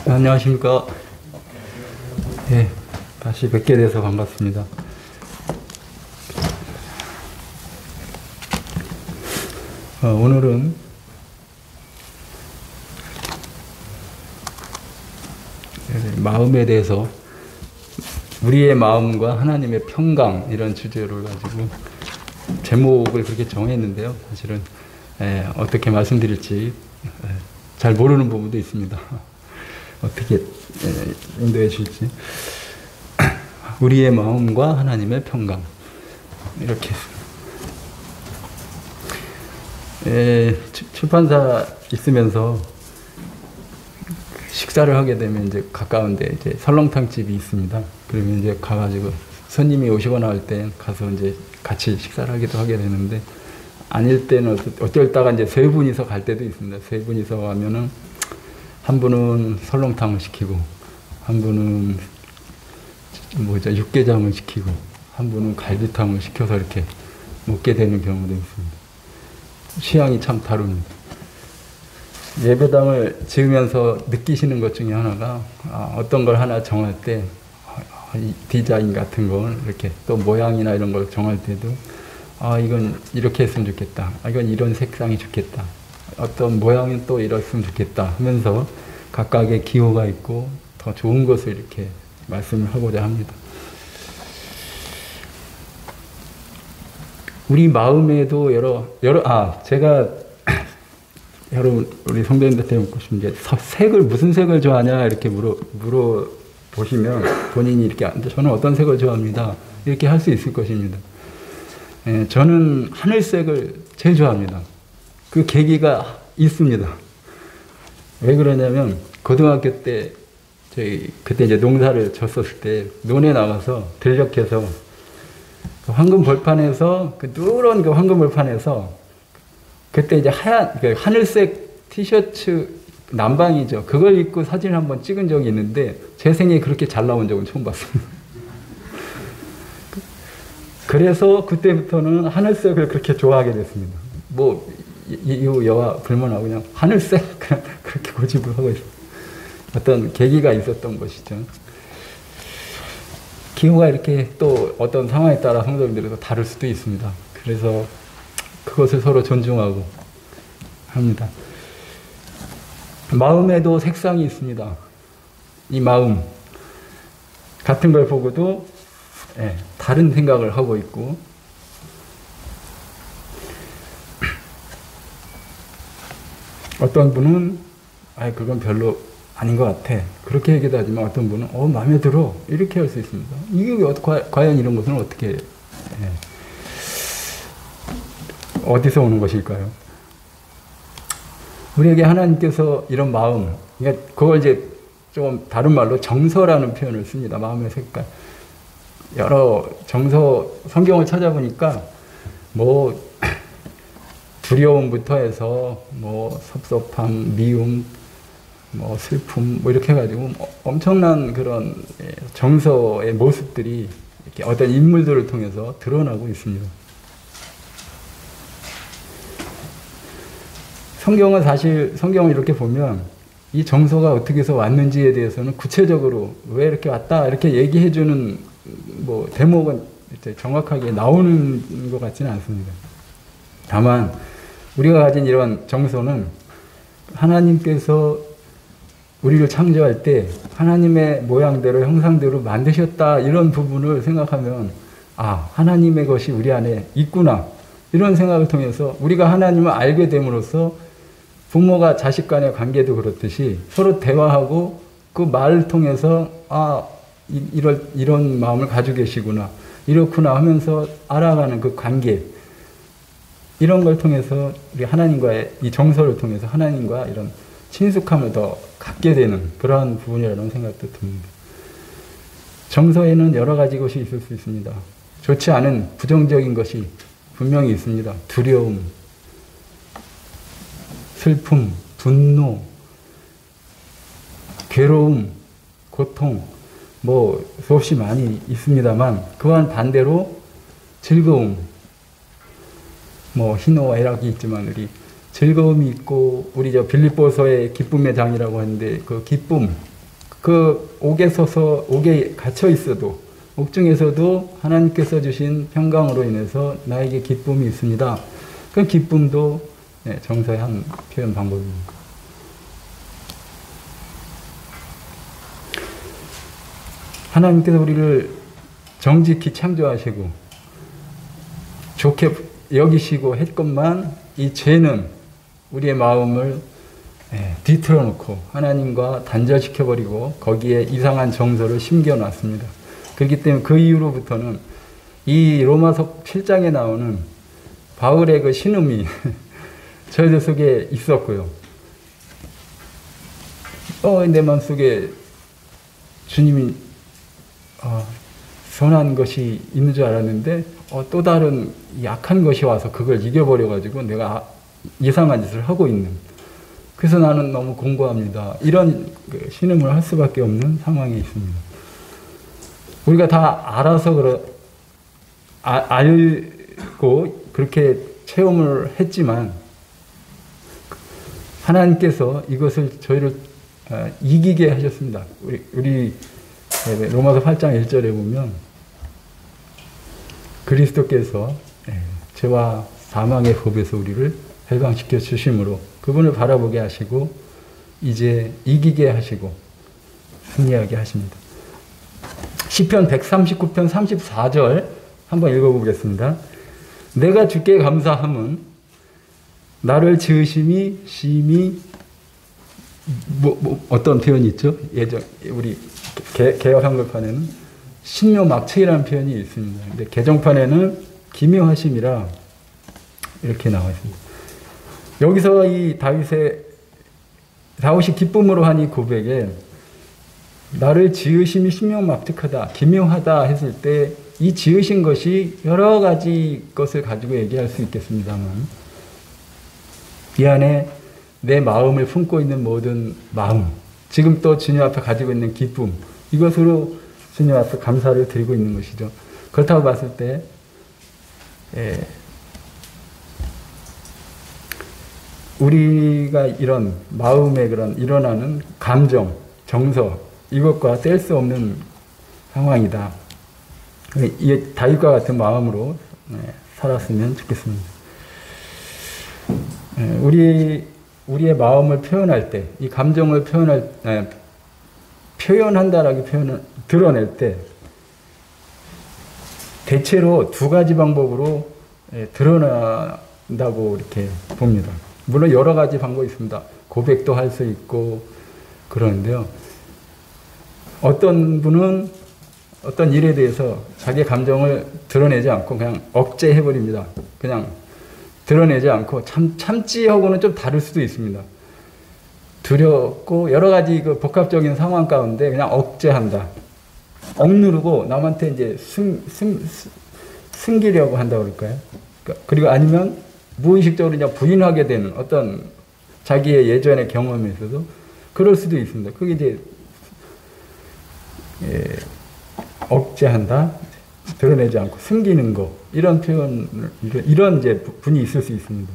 안녕하십니까. 예, 다시 뵙게 돼서 반갑습니다. 오늘은 마음에 대해서 우리의 마음과 하나님의 평강 이런 주제를 가지고 제목을 그렇게 정했는데요. 사실은 어떻게 말씀드릴지 잘 모르는 부분도 있습니다. 어떻게 인도해 주실지. 우리의 마음과 하나님의 평강 이렇게 출판사 있으면서 식사를 하게 되면 이제 가까운데 이제 설렁탕 집이 있습니다. 그러면 이제 가가지고 손님이 오시거나 할 때 가서 이제 같이 식사를 하게 되는데 아닐 때는 어쩔 때가 이제 세 분이서 갈 때도 있습니다. 세 분이서 가면은 한 분은 설렁탕을 시키고 한 분은 육개장을 시키고 한 분은 갈비탕을 시켜서 이렇게 먹게 되는 경우도 있습니다. 취향이 참 다릅니다. 예배당을 지으면서 느끼시는 것 중에 하나가 어떤 걸 하나 정할 때 디자인 같은 걸 이렇게 또 모양이나 이런 걸 정할 때도 이건 이렇게 했으면 좋겠다. 이건 이런 색상이 좋겠다. 어떤 모양은 또 이랬으면 좋겠다 하면서 각각의 기호가 있고 더 좋은 것을 이렇게 말씀을 하고자 합니다. 우리 마음에도 제가 여러분 우리 성도님들한테 묻고 싶은 게 무슨 색을 좋아하냐 이렇게 물어보시면 본인이 이렇게 저는 어떤 색을 좋아합니다 이렇게 할 수 있을 것입니다. 저는 하늘색을 제일 좋아합니다. 그 계기가 있습니다. 왜 그러냐면 고등학교 때 그때 이제 농사를 졌었을 때 논에 나가서 들녘에서 그 황금 벌판에서 그 누런 그 황금 벌판에서 그때 이제 하늘색 티셔츠 남방이죠. 그걸 입고 사진을 한번 찍은 적이 있는데 제 생에 그렇게 잘 나온 적은 처음 봤습니다. 그래서 그때부터는 하늘색을 그렇게 좋아하게 됐습니다. 이후 여와 불문하고 그냥 하늘색 그냥 그렇게 고집을 하고 있어요. 어떤 계기가 있었던 것이죠. 기호가 이렇게 또 어떤 상황에 따라 성도님들도 다를 수도 있습니다. 그래서 그것을 서로 존중하고 합니다. 마음에도 색상이 있습니다. 이 마음 같은 걸 보고도 다른 생각을 하고 있고 어떤 분은 그건 별로 아닌 것 같아 그렇게 얘기도 하지만 어떤 분은 마음에 들어 이렇게 할 수 있습니다. 이게 과연 이런 것은 어떻게 어디서 오는 것일까요? 우리에게 하나님께서 이런 마음, 그걸 이제 좀 다른 말로 정서라는 표현을 씁니다. 마음의 색깔. 여러 정서, 성경을 찾아보니까 두려움부터 해서 섭섭함, 미움, 슬픔, 이렇게 해가지고 엄청난 그런 정서의 모습들이 이렇게 어떤 인물들을 통해서 드러나고 있습니다. 성경을 이렇게 보면 이 정서가 어떻게 해서 왔는지에 대해서는 구체적으로 왜 이렇게 왔다 이렇게 얘기해주는 대목은 정확하게 나오는 것 같지는 않습니다. 다만 우리가 가진 이런 정서는 하나님께서 우리를 창조할 때 하나님의 모양대로 형상대로 만드셨다 이런 부분을 생각하면 하나님의 것이 우리 안에 있구나 이런 생각을 통해서 우리가 하나님을 알게 됨으로써 부모가 자식 간의 관계도 그렇듯이 서로 대화하고 그 말을 통해서 이런 마음을 가지고 계시구나 이렇구나 하면서 알아가는 그 관계 이런 걸 통해서 우리 하나님과의 이 정서를 통해서 하나님과 이런 친숙함을 더 갖게 되는 그러한 부분이라는 생각도 듭니다. 정서에는 여러 가지 것이 있을 수 있습니다. 좋지 않은 부정적인 것이 분명히 있습니다. 두려움, 슬픔, 분노, 괴로움, 고통 수없이 많이 있습니다만 그와는 반대로 즐거움, 희노애락이 있지만 우리 즐거움이 있고, 우리 저 빌립보서의 기쁨의 장이라고 하는데, 그 기쁨, 그 옥에 서서, 옥에 갇혀 있어도, 옥중에서도 하나님께서 주신 평강으로 인해서 나에게 기쁨이 있습니다. 그 기쁨도 정서의 한 표현 방법입니다. 하나님께서 우리를 정직히 창조하시고 좋게 여기시고 했건만 이 죄는 우리의 마음을 뒤틀어놓고 하나님과 단절시켜버리고 거기에 이상한 정서를 심겨놨습니다. 그렇기 때문에 그 이후로부터는 이 로마서 7장에 나오는 바울의 그 신음이 저희들 속에 있었고요. 내 마음속에 주님이 선한 것이 있는 줄 알았는데 또 다른 약한 것이 와서 그걸 이겨버려가지고 내가 이상한 짓을 하고 있는, 그래서 나는 너무 공고합니다. 이런 신음을 할 수밖에 없는 상황에 있습니다. 우리가 다 알아서 알고 그렇게 체험을 했지만 하나님께서 이것을 저희를 이기게 하셨습니다. 우리 로마서 8장 1절에 보면 그리스도께서 죄와 사망의 법에서 우리를 해방시켜 주심으로 그분을 바라보게 하시고 이제 이기게 하시고 승리하게 하십니다. 시편 139편 34절 한번 읽어보겠습니다. 내가 주께 감사함은 나를 지으심이 심히 어떤 표현이 있죠? 예전 우리 개역 한글판에는 신묘막측이라는 표현이 있습니다. 근데 개정판에는 기묘하심이라 이렇게 나와 있습니다. 여기서 이 다윗이 기쁨으로 한 이 고백에 나를 지으심이 신묘막측하다, 기묘하다 했을 때 이 지으신 것이 여러 가지 것을 가지고 얘기할 수 있겠습니다만 이 안에 내 마음을 품고 있는 모든 마음, 지금 또 주님 앞에 가지고 있는 기쁨, 이것으로 주님 앞에 감사를 드리고 있는 것이죠. 그렇다고 봤을 때 우리가 이런 마음에 그런 일어나는 감정, 정서, 이것과 뗄 수 없는 상황이다. 이 다윗과 같은 마음으로 살았으면 좋겠습니다. 우리의 마음을 표현할 때, 이 감정을 표현한다라고 드러낼 때, 대체로 두 가지 방법으로 드러난다고 이렇게 봅니다. 물론 여러 가지 방법이 있습니다. 고백도 할 수 있고 그러는데요. 어떤 분은 어떤 일에 대해서 자기 감정을 드러내지 않고 그냥 억제해버립니다. 그냥 드러내지 않고 참지하고는 좀 다를 수도 있습니다. 두렵고 여러 가지 그 복합적인 상황 가운데 그냥 억제한다. 억누르고 남한테 이제 숨기려고 한다고 그럴까요? 그리고 아니면 무의식적으로 그냥 부인하게 되는 어떤 자기의 예전의 경험에서도 그럴 수도 있습니다. 그게 이제 억제한다, 드러내지 않고 숨기는 거, 이런 표현, 이런 이제 분이 있을 수 있습니다.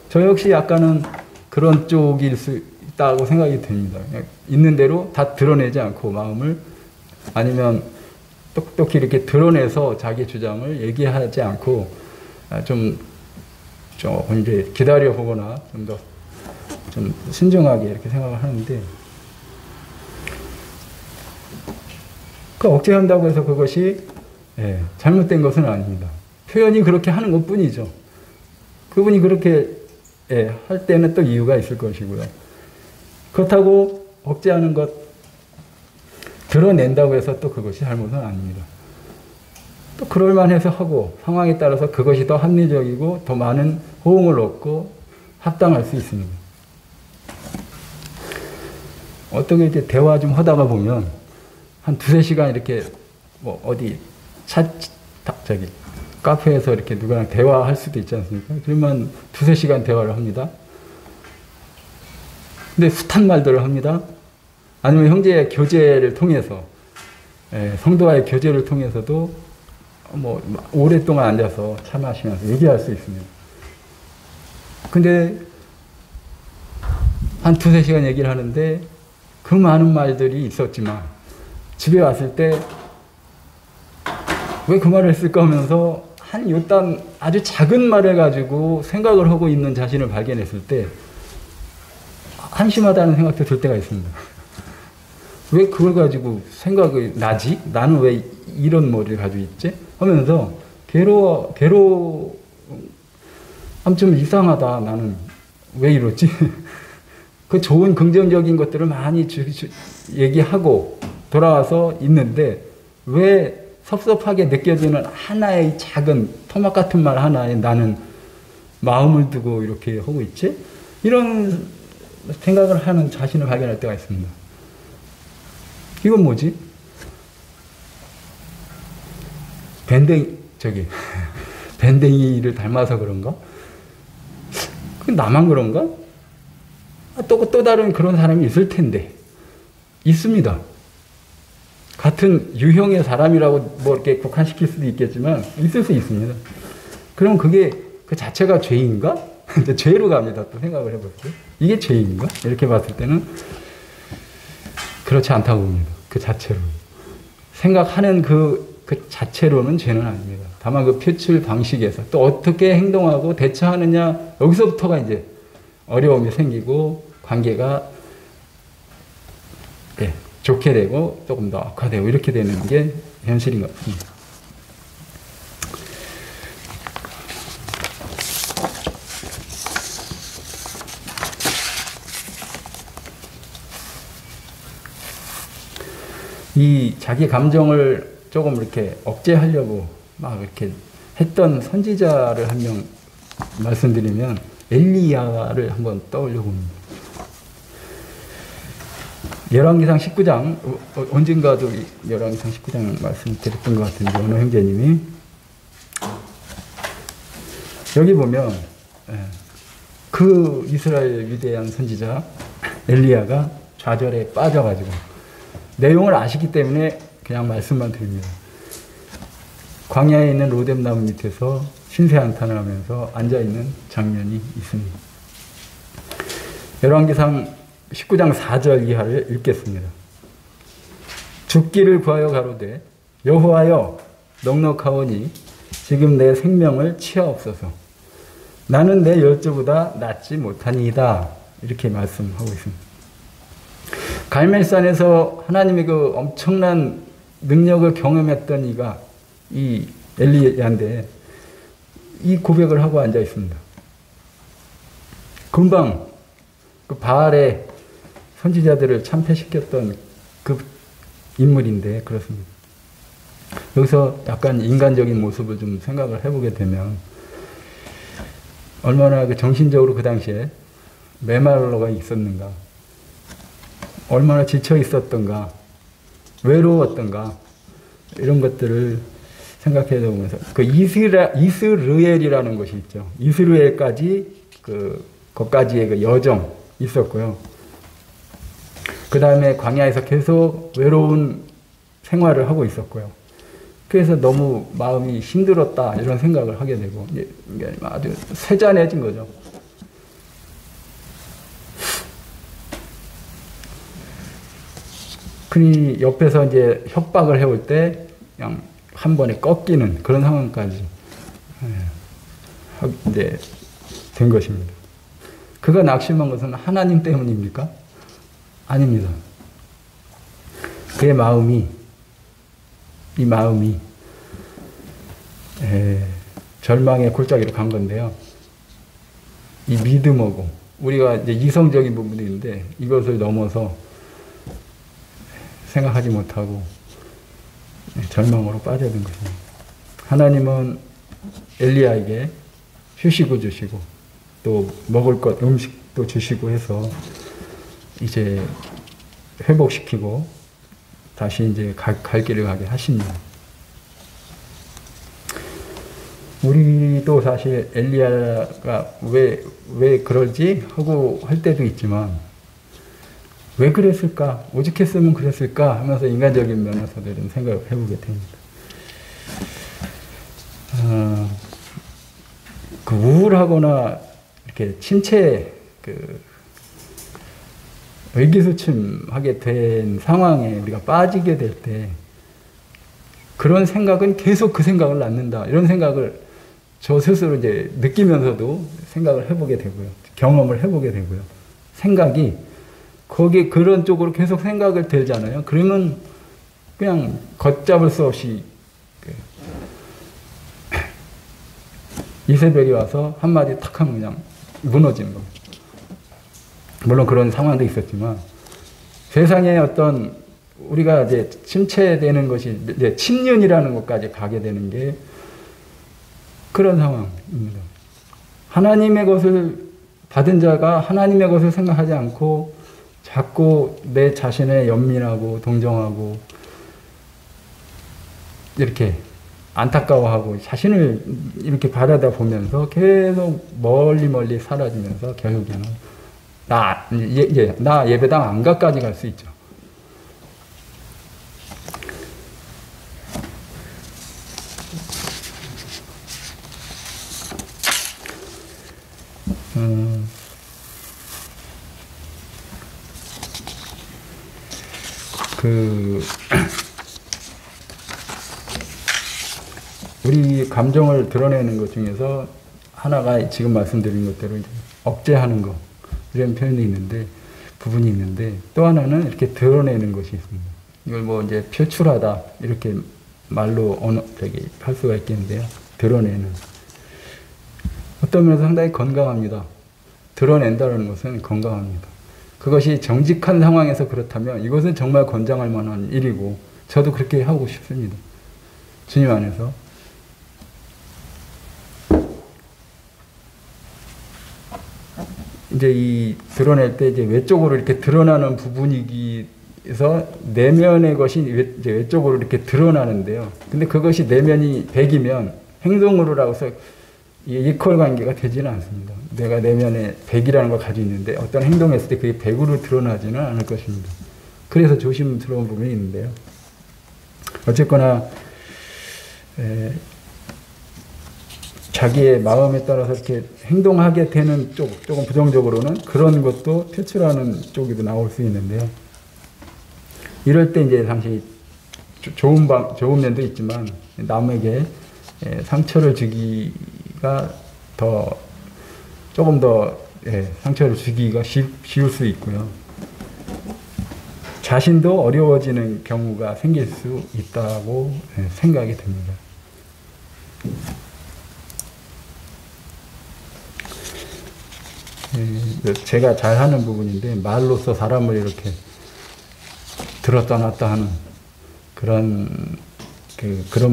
저 역시 약간은 그런 쪽일 수 있다고 생각이 됩니다. 있는 대로 다 드러내지 않고 마음을, 아니면 똑똑히 이렇게 드러내서 자기 주장을 얘기하지 않고 좀 이제 기다려 보거나 좀 신중하게 이렇게 생각을 하는데, 그 억제한다고 해서 그것이 잘못된 것은 아닙니다. 표현이 그렇게 하는 것 뿐이죠. 그분이 그렇게 할 때는 또 이유가 있을 것이고요. 그렇다고 억제하는 것, 드러낸다고 해서 또 그것이 잘못은 아닙니다. 또 그럴만해서 하고 상황에 따라서 그것이 더 합리적이고 더 많은 호응을 얻고 합당할 수 있습니다. 어떻게 이제 대화 좀 하다가 보면 한 두세 시간 이렇게 뭐 어디 카페에서 이렇게 누구랑 대화할 수도 있지 않습니까? 그러면 두세 시간 대화를 합니다. 근데 숱한 말들을 합니다. 아니면 형제의 교제를 통해서, 성도와의 교제를 통해서도 뭐 오랫동안 앉아서 차 마시면서 얘기할 수 있습니다. 근데 한 두세 시간 얘기를 하는데 그 많은 말들이 있었지만 집에 왔을 때 왜 그 말을 했을까 하면서 한 요딴 아주 작은 말을 가지고 생각을 하고 있는 자신을 발견했을 때 한심하다는 생각도 들 때가 있습니다. 왜 그걸 가지고 생각이 나지? 나는 왜 이런 머리를 가지고 있지? 하면서 좀 이상하다. 나는 왜 이러지? 그 좋은 긍정적인 것들을 많이 얘기하고 돌아와서 있는데 왜 섭섭하게 느껴지는 하나의 작은 토막 같은 말 하나에 나는 마음을 두고 이렇게 하고 있지? 이런 생각을 하는 자신을 발견할 때가 있습니다. 이건 뭐지? 밴댕이를 닮아서 그런가? 나만 그런가? 또 다른 그런 사람이 있을 텐데. 있습니다. 같은 유형의 사람이라고 뭐 이렇게 국한시킬 수도 있겠지만, 있을 수 있습니다. 그럼 그게 그 자체가 죄인가? 죄로 갑니다. 또 생각을 해볼게요. 이게 죄인가? 이렇게 봤을 때는 그렇지 않다고 봅니다. 그 자체로. 생각하는 그 자체로는 죄는 아닙니다. 다만 그 표출 방식에서 또 어떻게 행동하고 대처하느냐, 여기서부터가 이제 어려움이 생기고 관계가 좋게 되고 조금 더 악화되고 이렇게 되는 게 현실인 것 같습니다. 이 자기 감정을 조금 이렇게 억제하려고 막 이렇게 했던 선지자를 한 명 말씀드리면 엘리야를 한번 떠올려 봅니다. 열왕기상 19장, 언젠가도 열왕기상 19장 말씀드렸던 것 같은데, 어느 형제님이. 여기 보면, 그 이스라엘 위대한 선지자 엘리야가 좌절에 빠져가지고, 내용을 아시기 때문에 그냥 말씀만 드립니다. 광야에 있는 로뎀나무 밑에서 신세한탄을 하면서 앉아있는 장면이 있습니다. 열왕기상 19장 4절 이하를 읽겠습니다. 죽기를 구하여 가로되 여호와여 넉넉하오니 지금 내 생명을 취하옵소서. 나는 내 열조보다 낫지 못하니이다. 이렇게 말씀하고 있습니다. 갈멜산에서 하나님의 그 엄청난 능력을 경험했던 이가 이 엘리야인데 이 고백을 하고 앉아 있습니다. 금방 그 바알의 선지자들을 참패시켰던 그 인물인데 그렇습니다. 여기서 약간 인간적인 모습을 좀 생각을 해보게 되면 얼마나 그 정신적으로 그 당시에 메말라가 있었는가, 얼마나 지쳐 있었던가, 외로웠던가, 이런 것들을 생각해 보면서 그 이스르엘이라는 것이 있죠. 이스라엘까지 거기까지의 그 여정 있었고요. 그 다음에 광야에서 계속 외로운 생활을 하고 있었고요. 그래서 너무 마음이 힘들었다 이런 생각을 하게 되고 이게 아주 세잔해진 거죠. 그니 옆에서 이제 협박을 해올 때 그냥 한 번에 꺾이는 그런 상황까지 이제 된 것입니다. 그가 낙심한 것은 하나님 때문입니까? 아닙니다. 그의 이 마음이 절망의 골짜기로 간 건데요. 이 믿음하고 우리가 이제 이성적인 부분이 있는데 이것을 넘어서 생각하지 못하고 절망으로 빠져든 것입니다. 하나님은 엘리야에게 휴식을 주시고 또 먹을 것 음식도 주시고 해서 이제 회복시키고 다시 이제 갈 길을 가게 하십니다. 우리도 사실 엘리야가 왜 그러지 하고 할 때도 있지만 왜 그랬을까? 오죽했으면 그랬을까? 하면서 인간적인 면에서들은 생각을 해보게 됩니다. 그 우울하거나 이렇게 침체 의기소침하게 된 상황에 우리가 빠지게 될 때 그런 생각은 계속 그 생각을 낳는다. 이런 생각을 저 스스로 이제 느끼면서도 생각을 해보게 되고요. 경험을 해보게 되고요. 생각이 거기에 그런 쪽으로 계속 생각을 들잖아요. 그러면 그냥 걷잡을 수 없이 이세벨이 와서 한마디 탁 하면 그냥 무너지는 겁니다. 물론 그런 상황도 있었지만 세상에 어떤 우리가 이제 침체되는 것이 이제 침륜이라는 것까지 가게 되는 게 그런 상황입니다. 하나님의 것을 받은 자가 하나님의 것을 생각하지 않고 자꾸 내 자신에 연민하고 동정하고 이렇게 안타까워하고 자신을 이렇게 바라다 보면서 계속 멀리 사라지면서 결국에는 나 예배당 안 가까지 갈 수 있죠. 우리 감정을 드러내는 것 중에서 하나가 지금 말씀드린 것대로 이제 억제하는 것 이런 표현이 있는데 부분이 있는데 또 하나는 이렇게 드러내는 것이 있습니다. 이걸 뭐 이제 표출하다 이렇게 말로 할 수가 있겠는데요. 드러내는 어떤 면에서 상당히 건강합니다. 드러낸다는 것은 건강합니다. 그것이 정직한 상황에서 그렇다면 이것은 정말 권장할 만한 일이고 저도 그렇게 하고 싶습니다. 주님 안에서. 이제 이 드러낼 때 이제 외적으로 이렇게 드러나는 부분이기에서 내면의 것이 이제 외적으로 이렇게 드러나는데요. 근데 그것이 내면이 100이면 행동으로라고 해서 이퀄 관계가 되지는 않습니다. 내가 내면에 100이라는 걸 가지고 있는데 어떤 행동을 했을 때 그게 100으로 드러나지는 않을 것입니다. 그래서 조심스러운 부분이 있는데요. 어쨌거나 자기의 마음에 따라서 이렇게 행동하게 되는 쪽, 조금 부정적으로는 그런 것도 표출하는 쪽에도 나올 수 있는데요. 이럴 때 이제 당시 좋은 면도 있지만 남에게 상처를 주기가 조금 더 상처를 주기가 쉬울 수 있고요. 자신도 어려워지는 경우가 생길 수 있다고 생각이 됩니다. 제가 잘하는 부분인데 말로써 사람을 이렇게 들었다 놨다 하는 그런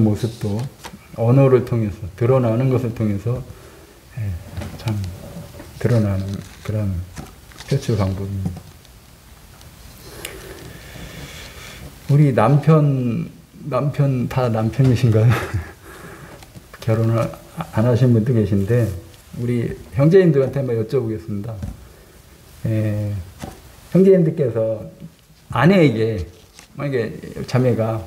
모습도 언어를 통해서 드러나는 것을 통해서 참 드러나는 그런 표출 방법입니다. 우리 남편 다 남편이신가요? 결혼을 안 하신 분도 계신데 우리 형제님들한테 한번 여쭤보겠습니다. 형제님들께서 아내에게 만약에 자매가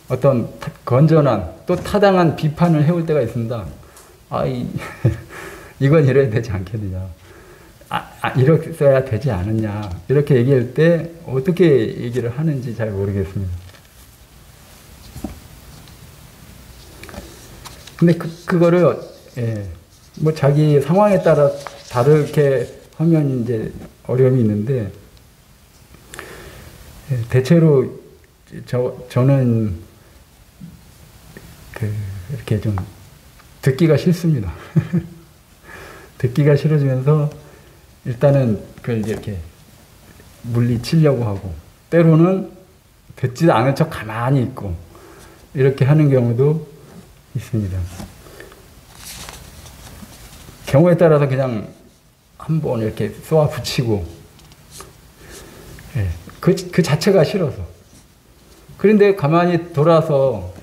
어떤 건전한 또 타당한 비판을 해올 때가 있습니다. 이건 이래야 되지 않겠느냐. 이렇게 써야 되지 않느냐. 이렇게 얘기할 때 어떻게 얘기를 하는지 잘 모르겠습니다. 근데 그거를 뭐 자기 상황에 따라 다르게 하면 이제 어려움이 있는데 대체로 저는 이렇게 좀 듣기가 싫습니다. 듣기가 싫어지면서 일단은 그걸 이렇게 물리치려고 하고 때로는 듣지 않은 척 가만히 있고 이렇게 하는 경우도 있습니다. 경우에 따라서 그냥 한번 이렇게 쏘아 붙이고 그 자체가 싫어서 그런데 가만히 돌아서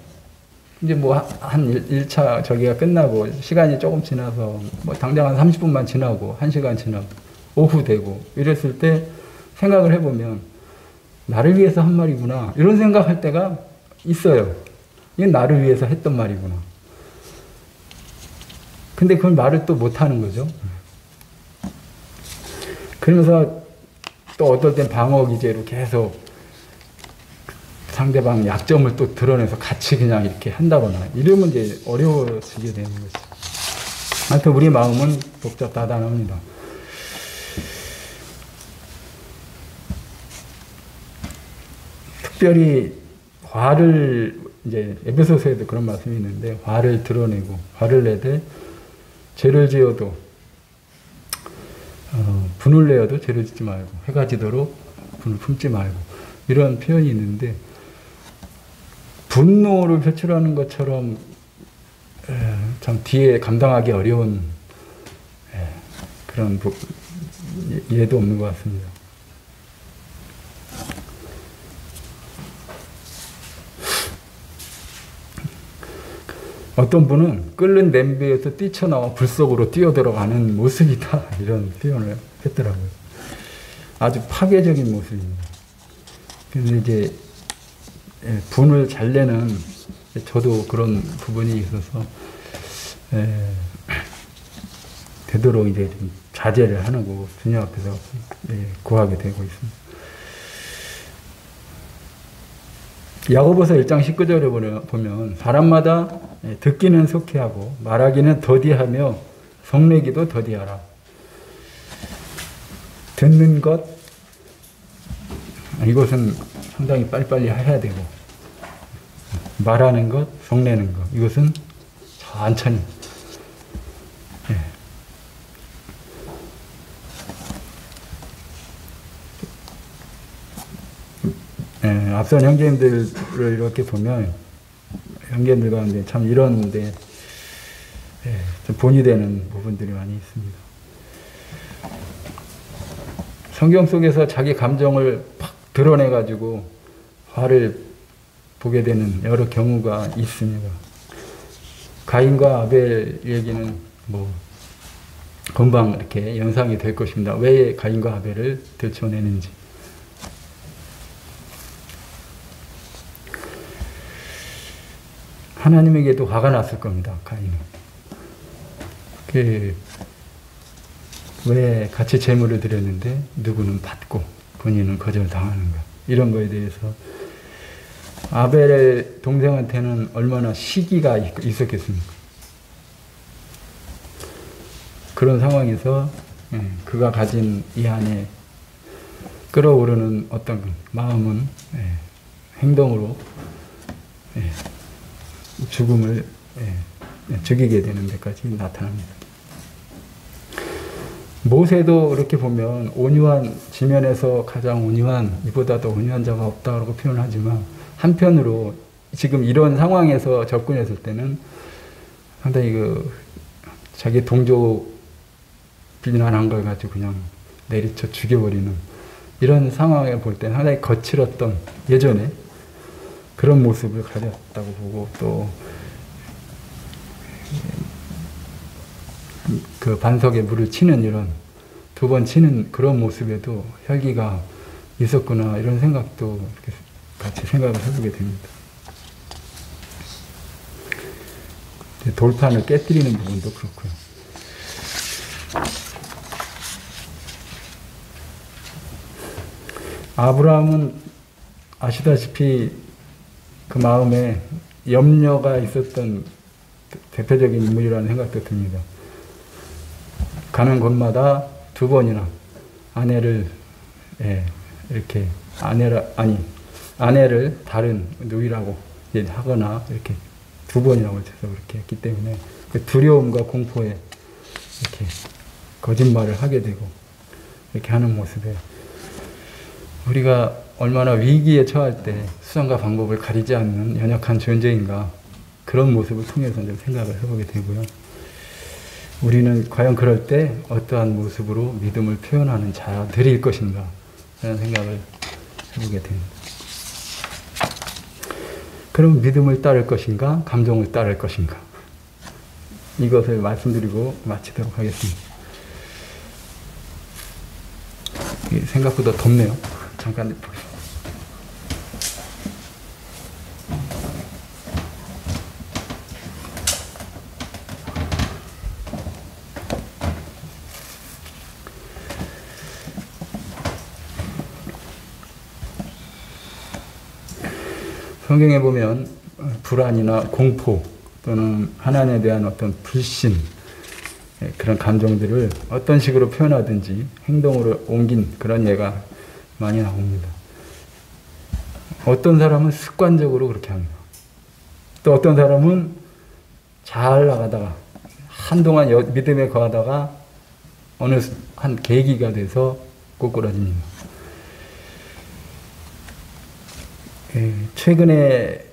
이제 뭐 한 1차 저기가 끝나고 시간이 조금 지나서 뭐 당장 한 30분만 지나고 1시간 지나고 오후 되고 이랬을 때 생각을 해보면 나를 위해서 한 말이구나 이런 생각할 때가 있어요. 이건 나를 위해서 했던 말이구나. 근데 그걸 말을 또 못하는 거죠. 그러면서 또 어떨 땐 방어 기제로 계속 상대방 약점을 또 드러내서 같이 그냥 이렇게 한다거나 이러면 이제 어려워지게 되는 거죠. 하여튼 우리 마음은 복잡다단합니다. 특별히 화를 이제 에베소서에도 그런 말씀이 있는데 화를 드러내고 화를 내되 죄를 지어도 분을 내어도 죄를 짓지 말고 해가 지도록 분을 품지 말고 이런 표현이 있는데 분노를 표출하는 것처럼 참 뒤에 감당하기 어려운 그런 예도 없는 것 같습니다. 어떤 분은 끓는 냄비에서 뛰쳐나와 불 속으로 뛰어들어가는 모습이다 이런 표현을 했더라고요. 아주 파괴적인 모습입니다. 그래서 이제 분을 잘 내는 저도 그런 부분이 있어서 되도록 이제 좀 자제를 하고 주님 앞에서 구하게 되고 있습니다. 야고보서 1장 19절에 보면 사람마다 듣기는 속히하고 말하기는 더디하며 성내기도 더디하라. 듣는 것 이것은 상당히 빨리빨리 해야 되고 말하는 것, 성내는 것 이것은 천천히 앞선 형제님들을 이렇게 보면 형제님들 가운데 참 이런데 좀 본이 되는 부분들이 많이 있습니다. 성경 속에서 자기 감정을 팍 드러내가지고 화를 보게 되는 여러 경우가 있습니다. 가인과 아벨 얘기는 뭐 금방 이렇게 연상이 될 것입니다. 왜 가인과 아벨을 들춰내는지. 하나님에게도 화가 났을 겁니다. 가인은. 왜 같이 제물을 드렸는데 누구는 받고 본인은 거절당하는가. 이런 거에 대해서 아벨의 동생한테는 얼마나 시기가 있었겠습니까? 그런 상황에서 그가 가진 이 안에 끓어오르는 어떤 마음은 행동으로 죽음을 죽이게 되는 데까지 나타납니다. 모세도 이렇게 보면 온유한 지면에서 가장 온유한 이보다도 온유한 자가 없다고 표현하지만 한편으로 지금 이런 상황에서 접근했을 때는 상당히 자기 동조 비난한 걸 가지고 그냥 내리쳐 죽여버리는 이런 상황을 볼 때는 상당히 거칠었던 예전에 그런 모습을 가졌다고 보고 또 그 반석에 물을 치는 이런 두 번 치는 그런 모습에도 혈기가 있었구나 이런 생각도 이렇게 같이 생각을 해보게 됩니다. 돌판을 깨뜨리는 부분도 그렇고요. 아브라함은 아시다시피 그 마음에 염려가 있었던 대표적인 인물이라는 생각도 듭니다. 가는 곳마다 두 번이나 아내를 이렇게 아내를 다른 누이라고 하거나 이렇게 두 번이라고 해서 그렇게 했기 때문에 그 두려움과 공포에 이렇게 거짓말을 하게 되고 이렇게 하는 모습에 우리가 얼마나 위기에 처할 때 수단과 방법을 가리지 않는 연약한 존재인가 그런 모습을 통해서 좀 생각을 해보게 되고요. 우리는 과연 그럴 때 어떠한 모습으로 믿음을 표현하는 자들일 것인가 라는 생각을 해보게 됩니다. 그럼 믿음을 따를 것인가 감정을 따를 것인가 이것을 말씀드리고 마치도록 하겠습니다. 생각보다 덥네요. 잠깐 보겠습니다. 성경에 보면 불안이나 공포 또는 하나님에 대한 어떤 불신, 그런 감정들을 어떤 식으로 표현하든지 행동으로 옮긴 그런 예가 많이 나옵니다. 어떤 사람은 습관적으로 그렇게 합니다. 또 어떤 사람은 잘 나가다가 한동안 믿음에 거하다가 어느 한 계기가 돼서 꼬꾸라집니다. 최근에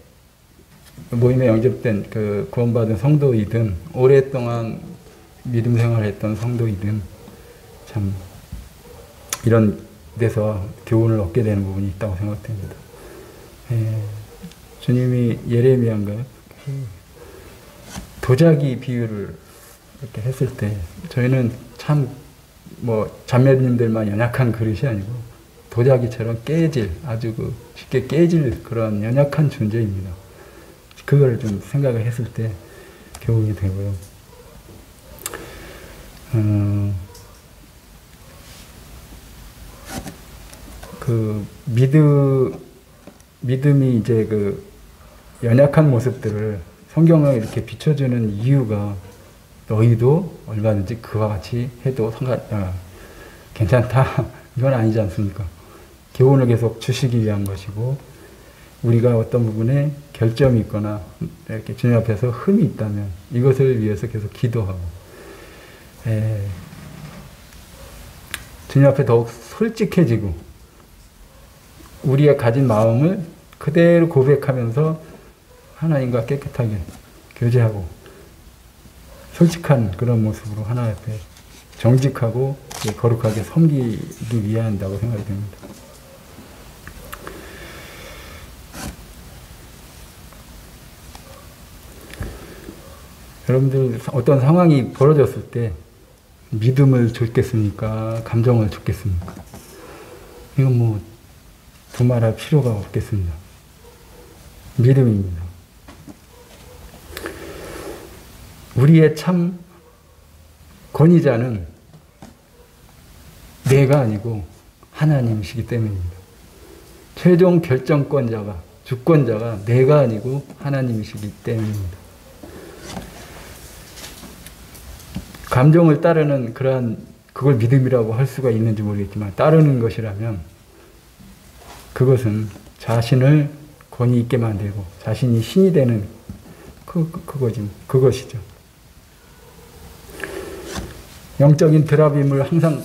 모임에 영접된 그 구원받은 성도이든 오랫동안 믿음 생활했던 성도이든 참 이런 데서 교훈을 얻게 되는 부분이 있다고 생각됩니다. 주님이 예레미야인가요? 도자기 비유를 이렇게 했을 때 저희는 참 뭐 자매님들만 연약한 그릇이 아니고 도자기처럼 깨질, 아주 쉽게 깨질 그런 연약한 존재입니다. 그걸 좀 생각을 했을 때 교훈이 되고요. 그 믿음이 이제 그 연약한 모습들을 성경을 이렇게 비춰주는 이유가 너희도 얼마든지 그와 같이 해도 괜찮다. 이건 아니지 않습니까? 교훈을 계속 주시기 위한 것이고, 우리가 어떤 부분에 결점이 있거나 이렇게 주님 앞에서 흠이 있다면 이것을 위해서 계속 기도하고, 주님 앞에 더욱 솔직해지고 우리가 가진 마음을 그대로 고백하면서 하나님과 깨끗하게 교제하고 솔직한 그런 모습으로 하나님 앞에 정직하고 거룩하게 섬기기 위해야 한다고 생각이 됩니다. 여러분들 어떤 상황이 벌어졌을 때 믿음을 줬겠습니까? 감정을 줬겠습니까? 이건 뭐 두말할 필요가 없겠습니다. 믿음입니다. 우리의 참 권위자는 내가 아니고 하나님이시기 때문입니다. 최종 결정권자가, 주권자가 내가 아니고 하나님이시기 때문입니다. 감정을 따르는 그걸 믿음이라고 할 수가 있는지 모르겠지만, 따르는 것이라면 그것은 자신을 권위 있게 만들고 자신이 신이 되는 그것이죠. 영적인 드라빔을 항상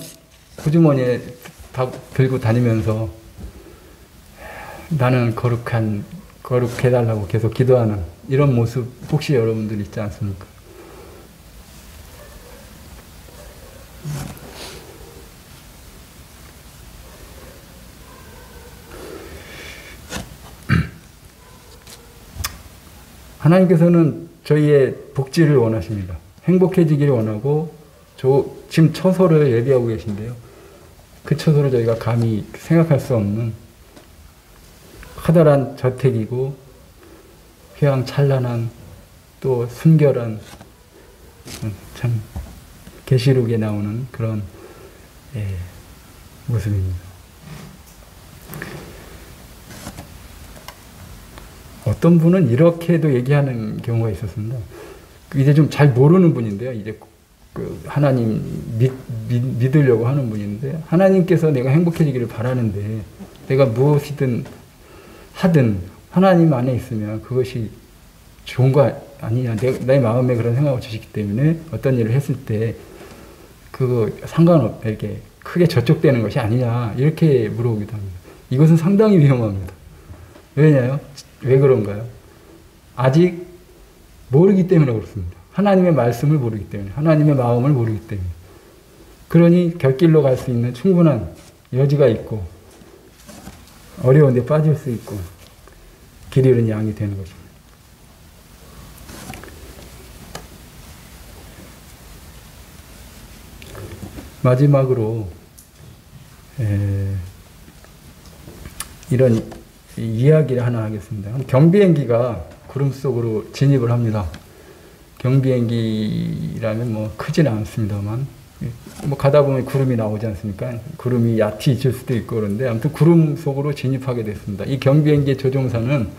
호주머니에 들고 다니면서 나는 거룩해달라고 계속 기도하는 이런 모습 혹시 여러분들 있지 않습니까? 하나님께서는 저희의 복지를 원하십니다. 행복해지기를 원하고 지금 처소를 예비하고 계신데요. 그 처소를 저희가 감히 생각할 수 없는 커다란 저택이고 휘황찬란한 또 순결한 참 계시록에 나오는 그런 모습입니다. 어떤 분은 이렇게도 얘기하는 경우가 있었습니다. 이제 좀 잘 모르는 분인데요. 이제 하나님 믿으려고 하는 분인데, 하나님께서 내가 행복해지기를 바라는데 내가 무엇이든 하든 하나님 안에 있으면 그것이 좋은 거 아니냐. 내 마음에 그런 생각을 주시기 때문에 어떤 일을 했을 때 그거 이렇게 크게 저촉되는 것이 아니냐. 이렇게 물어보기도 합니다. 이것은 상당히 위험합니다. 왜 그런가요? 아직 모르기 때문에 그렇습니다. 하나님의 말씀을 모르기 때문에, 하나님의 마음을 모르기 때문에. 그러니 곁길로 갈 수 있는 충분한 여지가 있고 어려운 데 빠질 수 있고 길 잃은 양이 되는 것입니다. 마지막으로 이런 이야기를 하나 하겠습니다. 경비행기가 구름 속으로 진입을 합니다. 경비행기라면 뭐 크지는 않습니다만 뭐 가다 보면 구름이 나오지 않습니까? 구름이 얕이 있을 수도 있고 그런데 아무튼 구름 속으로 진입하게 됐습니다. 이 경비행기의 조종사는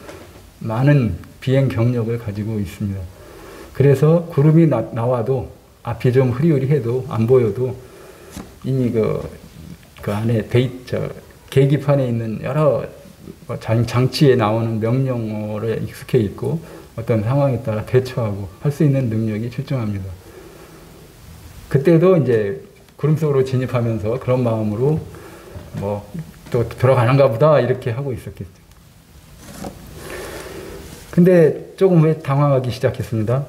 많은 비행 경력을 가지고 있습니다. 그래서 구름이 나와도 앞이 좀 흐리흐리해도 안 보여도 이미 그 안에 계기판에 있는 여러 장치에 나오는 명령어에 익숙해 있고 어떤 상황에 따라 대처하고 할 수 있는 능력이 출중합니다. 그때도 이제 구름 속으로 진입하면서 그런 마음으로 뭐 또 들어가는가 보다 이렇게 하고 있었겠죠. 근데 조금 후에 당황하기 시작했습니다.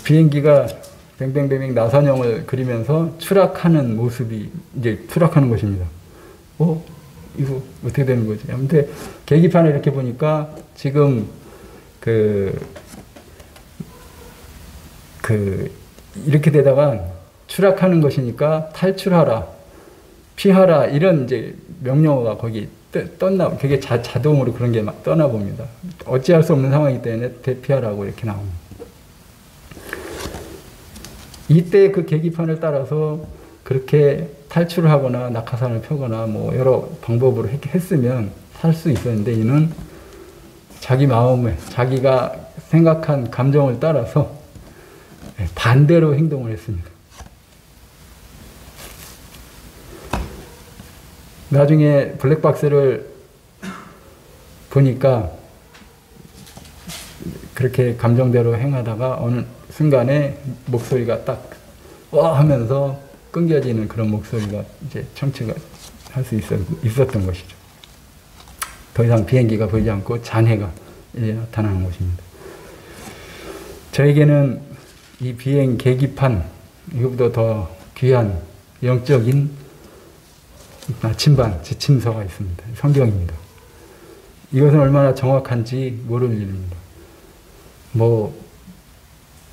비행기가 뱅뱅뱅뱅 나선형을 그리면서 추락하는 모습이 이제 추락하는 것입니다. 이거 어떻게 되는 거지? 아무튼 계기판을 이렇게 보니까 지금 이렇게 되다가 추락하는 것이니까 탈출하라, 피하라 이런 이제 명령어가 거기 그게 자동으로 그런 게 막 떠나 봅니다. 어찌할 수 없는 상황이기 때문에 대피하라고 이렇게 나옵니다. 이때 그 계기판을 따라서 그렇게 탈출을 하거나 낙하산을 펴거나 뭐 여러 방법으로 했으면 살 수 있었는데 이는 자기 마음에 자기가 생각한 감정을 따라서 반대로 행동을 했습니다. 나중에 블랙박스를 보니까 그렇게 감정대로 행하다가 어느 순간에 목소리가 딱 하면서 끊겨지는 그런 목소리가 이제 청취가 할 수 있었던 것이죠. 더 이상 비행기가 보이지 않고 잔해가 이제 나타나는 것입니다. 저에게는 이 비행 계기판, 이것보다 더 귀한 영적인 나침반, 지침서가 있습니다. 성경입니다. 이것은 얼마나 정확한지 모를 일입니다.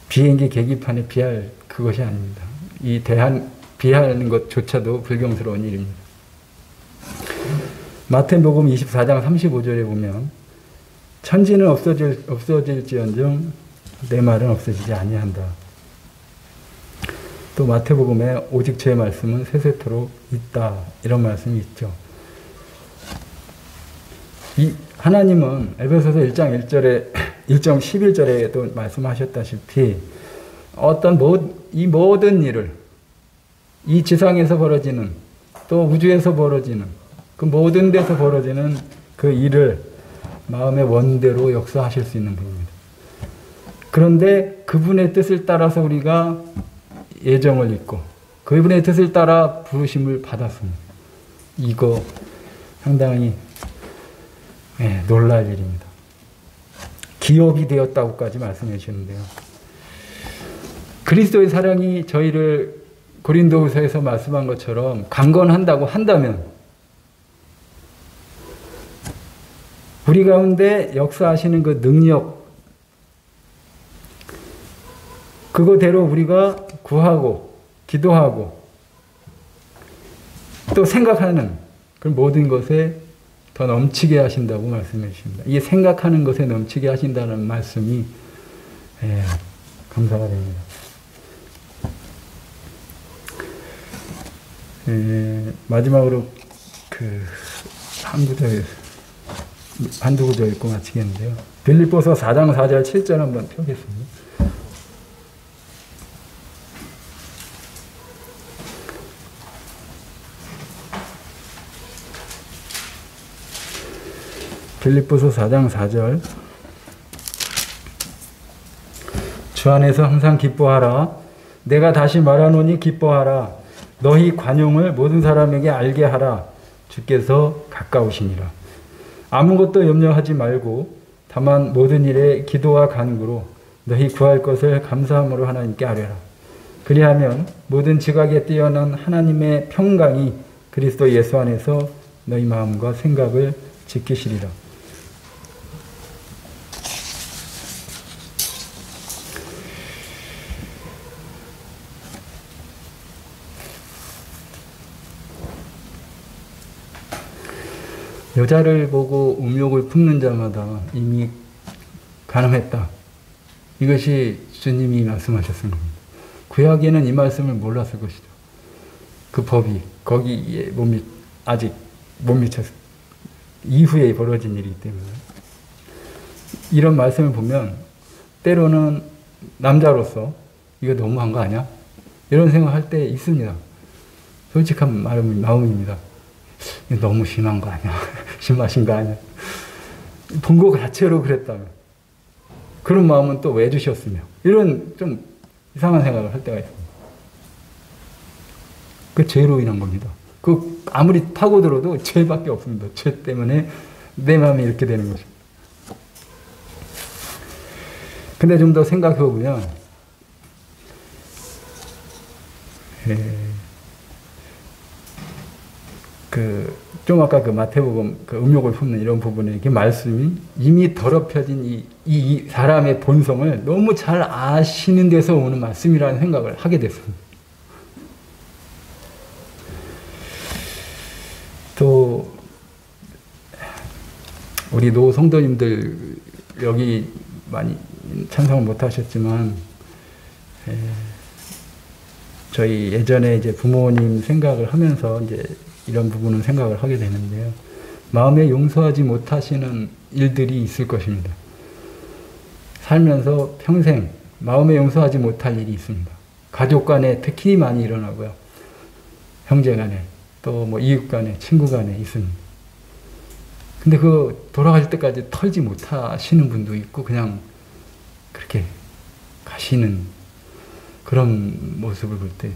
비행기 계기판에 비할 그것이 아닙니다. 비하는 것조차도 불경스러운 일입니다. 마태복음 24장 35절에 보면 천지는 없어질지언정 내 말은 없어지지 아니한다. 또 마태복음에 오직 제 말씀은 세세토록 있다. 이런 말씀이 있죠. 하나님은 에베소서 1장 1절에 1장 11절에도 말씀하셨다시피 이 모든 일을 이 지상에서 벌어지는 또 우주에서 벌어지는 그 모든 데서 벌어지는 그 일을 마음의 원대로 역사하실 수 있는 분입니다. 그런데 그분의 뜻을 따라서 우리가 예정을 잊고 그분의 뜻을 따라 부르심을 받았습니다. 이거 상당히 놀랄 일입니다. 기업이 되었다고까지 말씀해 주시는데요. 그리스도의 사랑이 저희를 고린도후서에서 말씀한 것처럼 강건한다고 한다면 우리 가운데 역사하시는 그 능력 그거대로 우리가 구하고 기도하고 또 생각하는 그 모든 것에 더 넘치게 하신다고 말씀해 주십니다. 이 생각하는 것에 넘치게 하신다는 말씀이 감사가 됩니다. 마지막으로 한두 구절 읽고 마치겠는데요. 빌립보서 4장 4절 7절 한번 펴겠습니다. 빌립보서 4장 4절 주 안에서 항상 기뻐하라. 내가 다시 말하노니 기뻐하라. 너희 관용을 모든 사람에게 알게 하라. 주께서 가까우시니라. 아무것도 염려하지 말고 다만 모든 일에 기도와 간구로 너희 구할 것을 감사함으로 하나님께 아뢰라. 그리하면 모든 지각에 뛰어난 하나님의 평강이 그리스도 예수 안에서 너희 마음과 생각을 지키시리라. 여자를 보고 음욕을 품는 자마다 이미 가늠했다. 이것이 주님이 말씀하셨던 겁니다. 구약에는 이 말씀을 몰랐을 것이죠. 그 법이 거기에 아직 못 미쳤어요. 이후에 벌어진 일이기 때문에. 이런 말씀을 보면 때로는 남자로서 이거 너무한 거 아니야? 이런 생각할 때 있습니다. 솔직한 마음입니다. 이거 너무 심한 거 아니야? 심하신 거 아니야? 본 거 자체로 그랬다면 그런 마음은 또 왜 주셨으며 이런 좀 이상한 생각을 할 때가 있습니다. 그 죄로 인한 겁니다. 그 아무리 파고들어도 죄밖에 없습니다. 죄 때문에 내 마음이 이렇게 되는 것입니다. 근데 좀 더 생각해 보면 좀 아까 그 마태복음 그 음욕을 품는 이런 부분에 이게 말씀이 이미 더럽혀진 이 사람의 본성을 너무 잘 아시는 데서 오는 말씀이라는 생각을 하게 됐습니다. 또 우리 노 성도님들 여기 많이 찬성을 못 하셨지만 저희 예전에 이제 부모님 생각을 하면서 이제 이런 부분은 생각을 하게 되는데요. 마음에 용서하지 못하시는 일들이 있을 것입니다. 살면서 평생 마음에 용서하지 못할 일이 있습니다. 가족 간에 특히 많이 일어나고요. 형제 간에 또 뭐 이웃 간에 친구 간에 있습니다. 근데 그 돌아가실 때까지 털지 못하시는 분도 있고 그냥 그렇게 가시는 그런 모습을 볼 때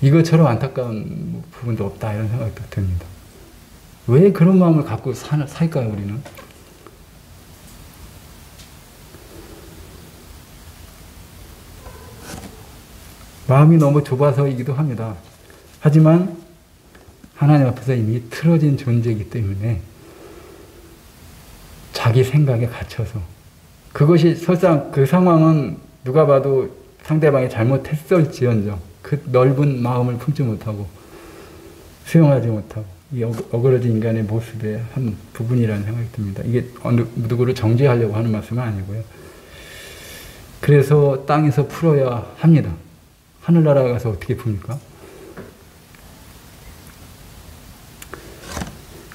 이것처럼 안타까운 부분도 없다 이런 생각이 듭니다. 왜 그런 마음을 갖고 살까요 우리는? 마음이 너무 좁아서이기도 합니다. 하지만 하나님 앞에서 이미 틀어진 존재이기 때문에 자기 생각에 갇혀서 그것이 설상 그 상황은 누가 봐도 상대방이 잘못했을지언정 그 넓은 마음을 품지 못하고 수용하지 못하고 이 어그러진 인간의 모습의 한 부분이라는 생각이 듭니다. 이게 어느 누구를 정죄하려고 하는 말씀은 아니고요. 그래서 땅에서 풀어야 합니다. 하늘나라에 가서 어떻게 풉니까?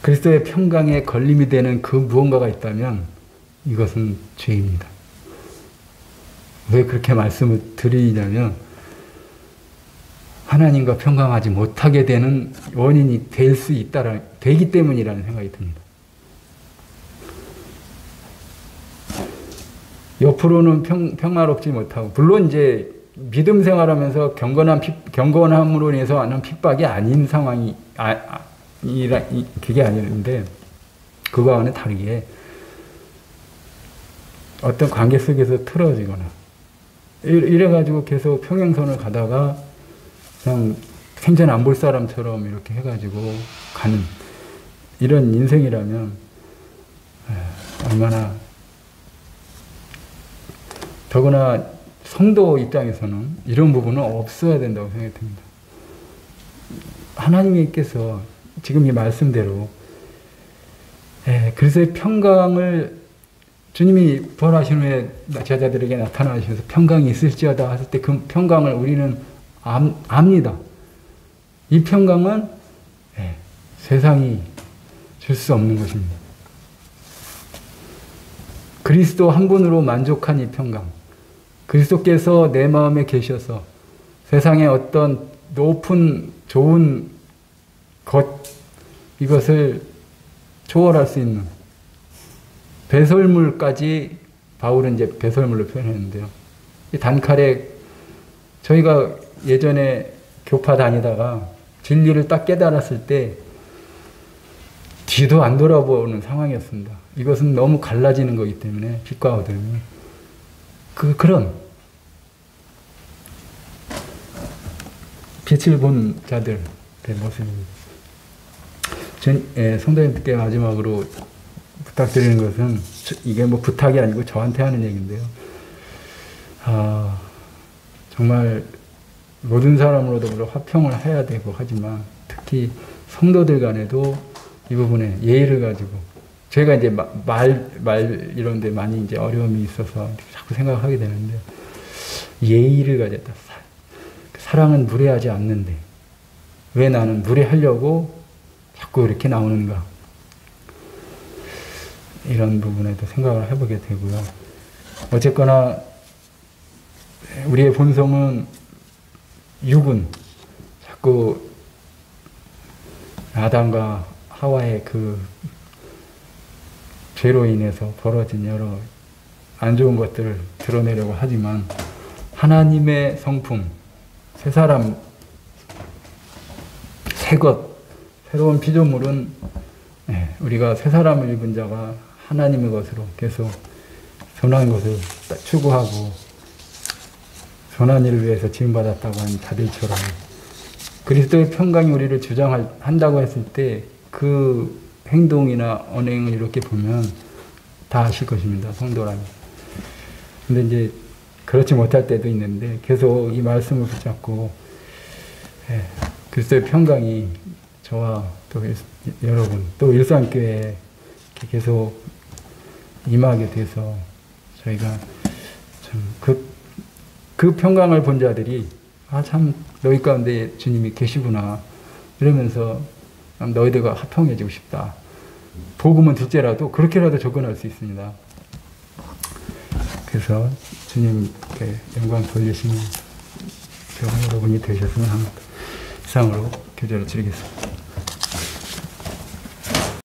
그리스도의 평강에 걸림이 되는 그 무언가가 있다면 이것은 죄입니다. 왜 그렇게 말씀을 드리냐면 하나님과 평강하지 못하게 되는 원인이 될 수 되기 때문이라는 생각이 듭니다. 옆으로는 평화롭지 못하고 물론 이제 믿음 생활하면서 경건함으로 인해서 하는 핍박이 아닌 상황이 그게 아니는데 그거와는 다르게 어떤 관계 속에서 틀어지거나 이래가지고 계속 평행선을 가다가 그냥 생전 안 볼 사람처럼 이렇게 해가지고 가는 이런 인생이라면 얼마나 더구나 성도 입장에서는 이런 부분은 없어야 된다고 생각이 듭니다. 하나님께서 지금 이 말씀대로 그리스도의 평강을 주님이 부활하신 후에 제자들에게 나타나셔서 평강이 있을지어다 하실 때 그 평강을 우리는 압니다. 이 평강은 세상이 줄 수 없는 것입니다. 그리스도 한 분으로 만족한 이 평강, 그리스도께서 내 마음에 계셔서 세상의 어떤 높은 좋은 것 이것을 초월할 수 있는 배설물까지 바울은 이제 배설물로 표현했는데요. 이 단칼에 저희가 예전에 교파 다니다가 진리를 딱 깨달았을 때 뒤도 안 돌아보는 상황이었습니다. 이것은 너무 갈라지는 거기 때문에 빛과 어둠이 그런 빛을 본 자들의 모습입니다. 성도님께 마지막으로 부탁드리는 것은 이게 뭐 부탁이 아니고 저한테 하는 얘기인데요. 정말 모든 사람으로도 물론 화평을 해야 되고 하지만 특히 성도들 간에도 이 부분에 예의를 가지고 제가 이제 말 이런 데 많이 이제 어려움이 있어서 자꾸 생각하게 되는데 예의를 가졌다. 사랑은 무례하지 않는데 왜 나는 무례하려고 자꾸 이렇게 나오는가. 이런 부분에도 생각을 해보게 되고요. 어쨌거나 우리의 본성은 육은 자꾸 아담과 하와의 그 죄로 인해서 벌어진 여러 안 좋은 것들을 드러내려고 하지만 하나님의 성품, 새 사람, 새 것, 새로운 피조물은 우리가 새 사람을 입은 자가 하나님의 것으로 계속 선한 것을 추구하고 선한 일을 위해서 지음받았다고 하는 자들처럼 그리스도의 평강이 우리를 주장한다고 했을 때 그 행동이나 언행을 이렇게 보면 다 아실 것입니다. 성도라면. 근데 이제 그렇지 못할 때도 있는데 계속 이 말씀을 붙잡고 그리스도의 평강이 저와 또 여러분 또 일산교회에 계속 임하게 돼서 저희가 참 그 평강을 본 자들이 참 너희 가운데 주님이 계시구나 이러면서 너희들과 화평해지고 싶다. 복음은 둘째라도 그렇게라도 접근할 수 있습니다. 그래서 주님께 영광 돌리시는 저와 여러분이 되셨으면 합니다. 이상으로 교제를 드리겠습니다.